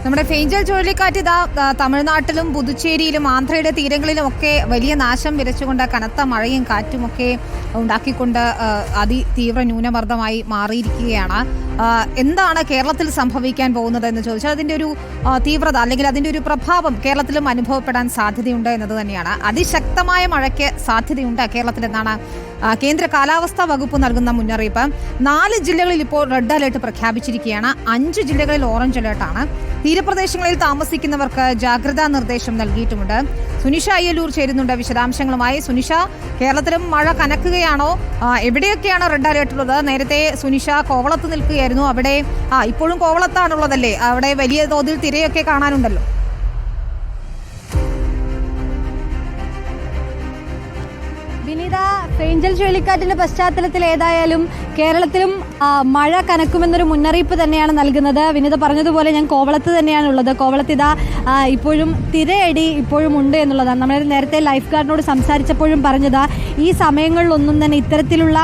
നമ്മുടെ ഫേഞ്ചൽ ചുഴലിക്കാറ്റ് ഇതാ തമിഴ്നാട്ടിലും പുതുച്ചേരിയിലും ആന്ധ്രയുടെ തീരങ്ങളിലും ഒക്കെ വലിയ നാശം വിതച്ചുകൊണ്ട് കനത്ത മഴയും കാറ്റുമൊക്കെ ഉണ്ടാക്കിക്കൊണ്ട് അതിതീവ്ര ന്യൂനമർദ്ദമായി മാറിയിരിക്കുകയാണ്. എന്താണ് കേരളത്തിൽ സംഭവിക്കാൻ പോകുന്നത് എന്ന് ചോദിച്ചാൽ അതിൻ്റെ ഒരു തീവ്രത അല്ലെങ്കിൽ അതിൻ്റെ ഒരു പ്രഭാവം കേരളത്തിലും അനുഭവപ്പെടാൻ സാധ്യതയുണ്ട് എന്നത് തന്നെയാണ്. അതിശക്തമായ മഴയ്ക്ക് സാധ്യതയുണ്ട് കേരളത്തിലെന്നാണ് കേന്ദ്ര കാലാവസ്ഥാ വകുപ്പ് നൽകുന്ന മുന്നറിയിപ്പ്. 4 ജില്ലകളിൽ ഇപ്പോൾ റെഡ് അലേർട്ട് പ്രഖ്യാപിച്ചിരിക്കുകയാണ്. 5 ജില്ലകളിൽ ഓറഞ്ച് അലേർട്ടാണ്. തീരപ്രദേശങ്ങളിൽ താമസിക്കുന്നവർക്ക് ജാഗ്രതാ നിർദ്ദേശം നൽകിയിട്ടുമുണ്ട്. സുനിഷ അയ്യലൂർ ചേരുന്നുണ്ട് വിശദാംശങ്ങളുമായി. സുനിഷ, കേരളത്തിലും മഴ കനക്കുകയാണോ? എവിടെയൊക്കെയാണ് റെഡ് അലേർട്ട് ഉള്ളത്? നേരത്തെ സുനിഷ കോവളത്ത് നിൽക്കുകയായിരുന്നു. അവിടെ ഇപ്പോഴും കോവളത്താണുള്ളതല്ലേ? അവിടെ വലിയ തോതിൽ തിരയൊക്കെ കാണാനുണ്ടല്ലോ. വിനീത, ഫേഞ്ചൽ ചുഴലിക്കാറ്റിന്റെ പശ്ചാത്തലത്തിൽ ഏതായാലും കേരളത്തിലും മഴ കനക്കുമെന്നൊരു മുന്നറിയിപ്പ് തന്നെയാണ് നൽകുന്നത്. വിനീത പറഞ്ഞതുപോലെ ഞാൻ കോവളത്ത് തന്നെയാണ് ഉള്ളത്. കോവളത്ത് ഇതാ ഇപ്പോഴും തിരയടി ഇപ്പോഴും ഉണ്ട് എന്നുള്ളതാണ്. നമ്മൾ നേരത്തെ ലൈഫ് ഗാർഡിനോട് സംസാരിച്ചപ്പോഴും പറഞ്ഞത് ഈ സമയങ്ങളിലൊന്നും തന്നെ ഇത്തരത്തിലുള്ള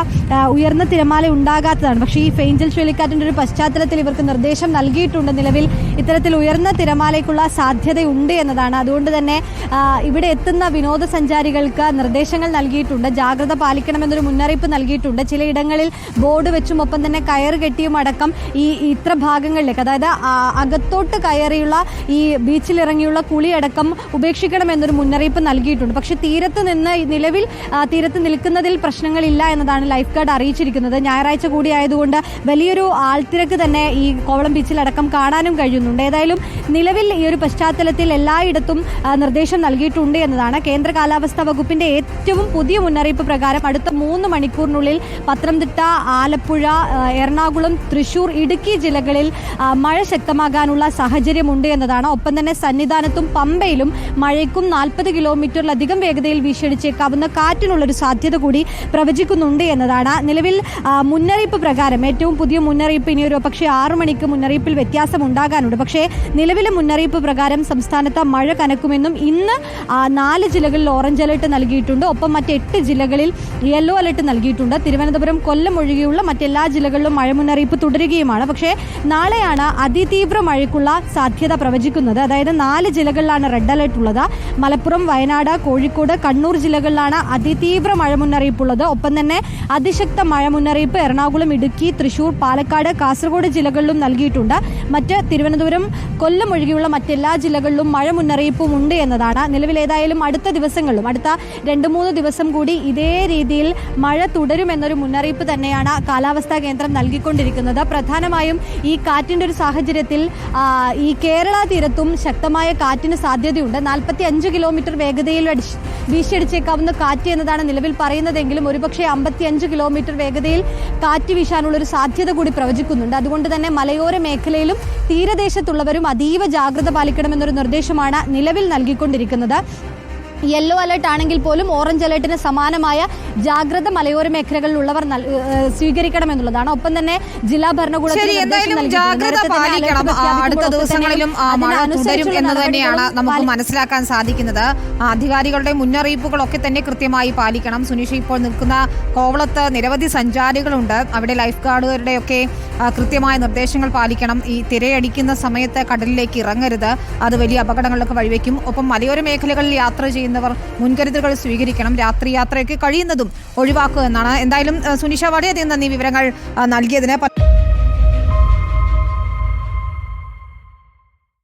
ഉയർന്ന തിരമാല ഉണ്ടാകാത്തതാണ്. പക്ഷേ ഈ ഫേഞ്ചൽ ചുഴലിക്കാറ്റിന്റെ ഒരു പശ്ചാത്തലത്തിൽ ഇവർക്ക് നിർദ്ദേശം നൽകിയിട്ടുണ്ട്. നിലവിൽ ഇത്തരത്തിൽ ഉയർന്ന തിരമാലയ്ക്കുള്ള സാധ്യതയുണ്ട് എന്നതാണ്. അതുകൊണ്ട് തന്നെ ഇവിടെ എത്തുന്ന വിനോദസഞ്ചാരികൾക്ക് നിർദ്ദേശങ്ങൾ നൽകിയിട്ടുണ്ട്. ജാഗ്രത പാലിക്കണമെന്നൊരു മുന്നറിയിപ്പ് നൽകിയിട്ടുണ്ട്. ചിലയിടങ്ങളിൽ ബോർഡ് വെച്ചും ഒപ്പം തന്നെ കയറ് കെട്ടിയും അടക്കം ഇത്ര ഭാഗങ്ങളിലേക്ക്, അതായത് അകത്തോട്ട് കയറിയുള്ള ഈ ബീച്ചിലിറങ്ങിയുള്ള കുളിയടക്കം ഉപേക്ഷിക്കണമെന്നൊരു മുന്നറിയിപ്പ് നൽകിയിട്ടുണ്ട്. പക്ഷേ നിലവിൽ തീരത്ത് നിൽക്കുന്നതിൽ പ്രശ്നങ്ങളില്ല എന്നതാണ് ലൈഫ് ഗാർഡ് അറിയിച്ചിരിക്കുന്നത്. ഞായറാഴ്ച കൂടി ആയതുകൊണ്ട് വലിയൊരു ആൾത്തിരക്ക് തന്നെ ഈ കോവളം ബീച്ചിലടക്കം കാണാനും കഴിയുന്നുണ്ട്. ഏതായാലും നിലവിൽ ഈ ഒരു പശ്ചാത്തലത്തിൽ എല്ലായിടത്തും നിർദ്ദേശം നൽകിയിട്ടുണ്ട് എന്നതാണ്. കേന്ദ്ര കാലാവസ്ഥാ വകുപ്പിന്റെ ഏറ്റവും പുതിയ മുന്നറിയിപ്പ് പ്രകാരം അടുത്ത 3 മണിക്കൂറിനുള്ളിൽ പത്തനംതിട്ട, ആലപ്പുഴ, എറണാകുളം, തൃശൂർ, ഇടുക്കി ജില്ലകളിൽ മഴ ശക്തമാകാനുള്ള സാഹചര്യമുണ്ട് എന്നതാണ്. ഒപ്പം തന്നെ സന്നിധാനത്തും പമ്പയിലും മഴയ്ക്കും 40 കിലോമീറ്ററിലധികം വേഗതയിൽ വീശിയടിച്ചേക്കാവുന്ന കാറ്റിനുള്ളൊരു സാധ്യത കൂടി പ്രവചിക്കുന്നുണ്ട് എന്നതാണ്. നിലവിൽ മുന്നറിയിപ്പ് പ്രകാരം ഏറ്റവും പുതിയ മുന്നറിയിപ്പ് ഇനിയൊരു പക്ഷേ 6 മണിക്ക് മുന്നറിയിപ്പിൽ വ്യത്യാസം ഉണ്ടാകാനുണ്ട്. പക്ഷേ നിലവിലെ മുന്നറിയിപ്പ് പ്രകാരം സംസ്ഥാനത്ത് മഴ കനക്കുമെന്നും ഇന്ന് 4 ജില്ലകളിൽ ഓറഞ്ച് അലർട്ട് നൽകിയിട്ടുണ്ട്. ഒപ്പം മറ്റ് 8 ജില്ലകളിൽ യെല്ലോ അലർട്ട് നൽകിയിട്ടുണ്ട്. തിരുവനന്തപുരം, കൊല്ലം ഒഴികെയുള്ള മറ്റെല്ലാ ജില്ലകളിലും മഴ മുന്നറിയിപ്പ് തുടരുകയുമാണ്. പക്ഷേ നാളെയാണ് അതിതീവ്ര മഴയ്ക്കുള്ള സാധ്യത പ്രവചിക്കുന്നത്. അതായത് 4 ജില്ലകളിലാണ് റെഡ് അലർട്ട് ഉള്ളത്. മലപ്പുറം, വയനാട്, കോഴിക്കോട്, കണ്ണൂർ ജില്ലകളിലാണ് അതിതീവ്ര മഴ മുന്നറിയിപ്പുള്ളത്. ഒപ്പം തന്നെ അതിശക്ത മഴ മുന്നറിയിപ്പ് എറണാകുളം, ഇടുക്കി, തൃശൂർ, പാലക്കാട്, കാസർഗോഡ് ജില്ലകളിലും നൽകിയിട്ടുണ്ട്. മറ്റ് തിരുവനന്തപുരം, കൊല്ലം ഒഴികെയുള്ള മറ്റെല്ലാ ജില്ലകളിലും മഴ മുന്നറിയിപ്പും ഉണ്ട് എന്നതാണ്. നിലവിൽ ഏതായാലും അടുത്ത ദിവസങ്ങളിലും അടുത്ത 2-3 ദിവസം കൂടി ഇതേ രീതിയിൽ മഴ തുടരുമെന്നൊരു മുന്നറിയിപ്പ് തന്നെയാണ് കാലാവസ്ഥാ കേന്ദ്രം നൽകിക്കൊണ്ടിരിക്കുന്നത്. പ്രധാനമായും ഈ കാറ്റിൻ്റെ ഒരു സാഹചര്യത്തിൽ ഈ കേരള തീരത്തും ശക്തമായ കാറ്റിന് സാധ്യതയുണ്ട്. 45 കിലോമീറ്റർ വേഗതയിൽ വീശിയടിച്ചേക്കാവുന്ന കാറ്റ് എന്നതാണ് നിലവിൽ പറയുന്നതെങ്കിലും ഒരുപക്ഷെ 55 കിലോമീറ്റർ വേഗതയിൽ കാറ്റ് വീശാനുള്ളൊരു സാധ്യത കൂടി പ്രവചിക്കുന്നുണ്ട്. അതുകൊണ്ട് തന്നെ മലയോര മേഖലയിലും തീരദേശത്തുള്ളവരും അതീവ ജാഗ്രത പാലിക്കണമെന്നൊരു നിർദ്ദേശമാണ് നിലവിൽ നൽകിക്കൊണ്ടിരിക്കുന്നത്. യെല്ലോ അലർട്ട് ആണെങ്കിൽ പോലും ഓറഞ്ച് അലർട്ടിന് സമാനമായ ജാഗ്രത മലയോര മേഖലകളിലുള്ളവർ സ്വീകരിക്കണമെന്നുള്ളതാണ്. ഒപ്പം തന്നെ ജില്ലാ ഭരണകൂടത്തിന് അടുത്ത ദിവസങ്ങളിലും മഴ തുടരും എന്ന് തന്നെയാണ് നമുക്ക് മനസ്സിലാക്കാൻ സാധിക്കുന്നത്. അധികാരികളുടെ മുന്നറിയിപ്പുകളൊക്കെ തന്നെ കൃത്യമായി പാലിക്കണം. സുനിഷ, ഇപ്പോൾ നിൽക്കുന്ന കോവളത്ത് നിരവധി സഞ്ചാരികളുണ്ട്. അവിടെ ലൈഫ് ഗാർഡുകളുടെയൊക്കെ കൃത്യമായ നിർദ്ദേശങ്ങൾ പാലിക്കണം. ഈ തിരയടിക്കുന്ന സമയത്ത് കടലിലേക്ക് ഇറങ്ങരുത്, അത് വലിയ അപകടങ്ങൾക്ക് വഴിവെക്കും. ഒപ്പം മലയോര മേഖലകളിൽ യാത്ര ചെയ്യുന്നവർ മുൻകരുതലുകൾ സ്വീകരിക്കണം. രാത്രി യാത്രയൊക്കെ കഴിയുന്നതും ഒഴിവാക്കുക എന്നാണ്. എന്തായാലും സുനിഷ, വളരെയധികം നന്ദി വിവരങ്ങൾ നൽകിയതിന്.